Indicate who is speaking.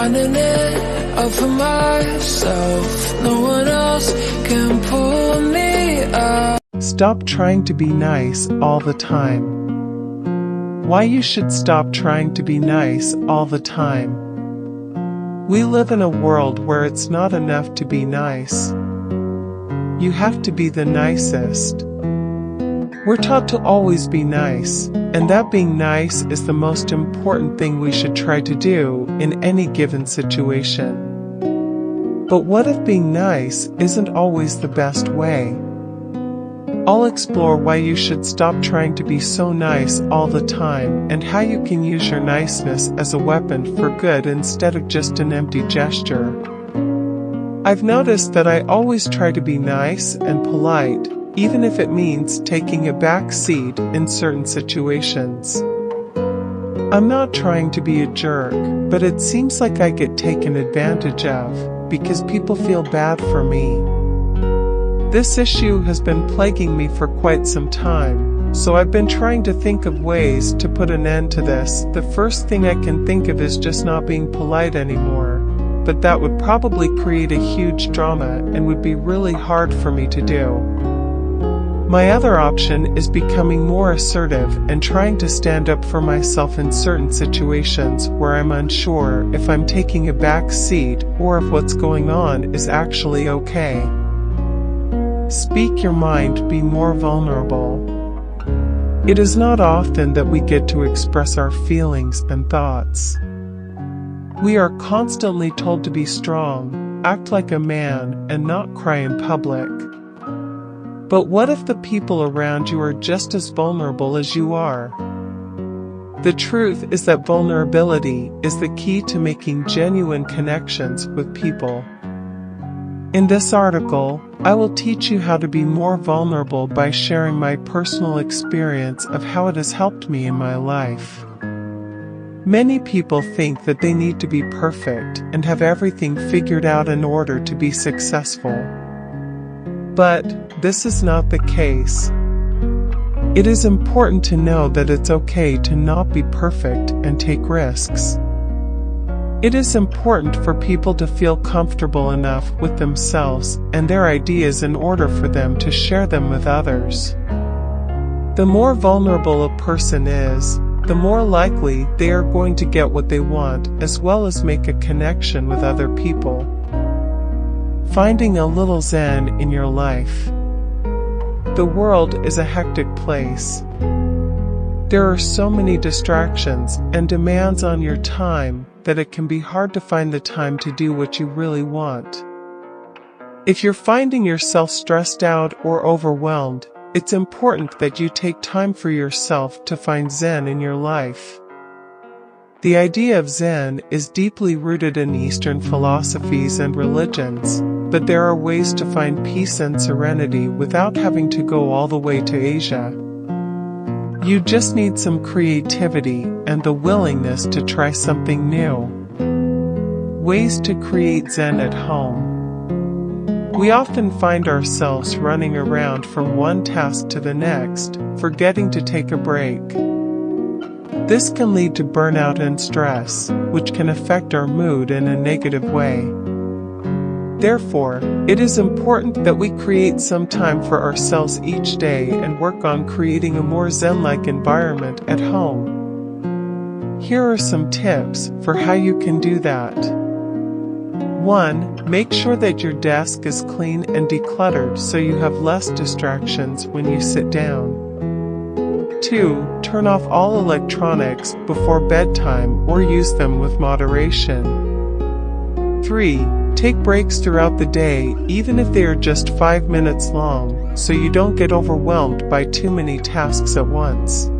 Speaker 1: finding it out for myself. No one else can pull me out.
Speaker 2: Stop trying to be nice all the time. Why you should stop trying to be nice all the time. We live in a world where it's not enough to be nice. You have to be the nicest. We're taught to always be nice, and that being nice is the most important thing we should try to do in any given situation. But what if being nice isn't always the best way? I'll explore why you should stop trying to be so nice all the time and how you can use your niceness as a weapon for good instead of just an empty gesture. I've noticed that I always try to be nice and polite, even if it means taking a back seat in certain situations. I'm not trying to be a jerk, but it seems like I get taken advantage of because people feel bad for me. This issue has been plaguing me for quite some time, so I've been trying to think of ways to put an end to this. The first thing I can think of is just not being polite anymore, but that would probably create a huge drama and would be really hard for me to do. My other option is becoming more assertive and trying to stand up for myself in certain situations where I'm unsure if I'm taking a back seat or if what's going on is actually okay. Speak your mind, be more vulnerable. It is not often that we get to express our feelings and thoughts. We are constantly told to be strong, act like a man, and not cry in public. But what if the people around you are just as vulnerable as you are? The truth is that vulnerability is the key to making genuine connections with people. In this article, I will teach you how to be more vulnerable by sharing my personal experience of how it has helped me in my life. Many people think that they need to be perfect and have everything figured out in order to be successful. But this is not the case. It is important to know that it's okay to not be perfect and take risks. It is important for people to feel comfortable enough with themselves and their ideas in order for them to share them with others. The more vulnerable a person is, the more likely they are going to get what they want as well as make a connection with other people. Finding a little zen in your life. The world is a hectic place. There are so many distractions and demands on your time that it can be hard to find the time to do what you really want. If you're finding yourself stressed out or overwhelmed, it's important that you take time for yourself to find Zen in your life. The idea of Zen is deeply rooted in Eastern philosophies and religions, but there are ways to find peace and serenity without having to go all the way to Asia. You just need some creativity and the willingness to try something new. Ways to create Zen at home. We often find ourselves running around from one task to the next, forgetting to take a break. This can lead to burnout and stress, which can affect our mood in a negative way. Therefore, it is important that we create some time for ourselves each day and work on creating a more Zen-like environment at home. Here are some tips for how you can do that. 1. Make sure that your desk is clean and decluttered so you have less distractions when you sit down. 2. Turn off all electronics before bedtime or use them with moderation. 3. Take breaks throughout the day, even if they are just 5 minutes long, so you don't get overwhelmed by too many tasks at once.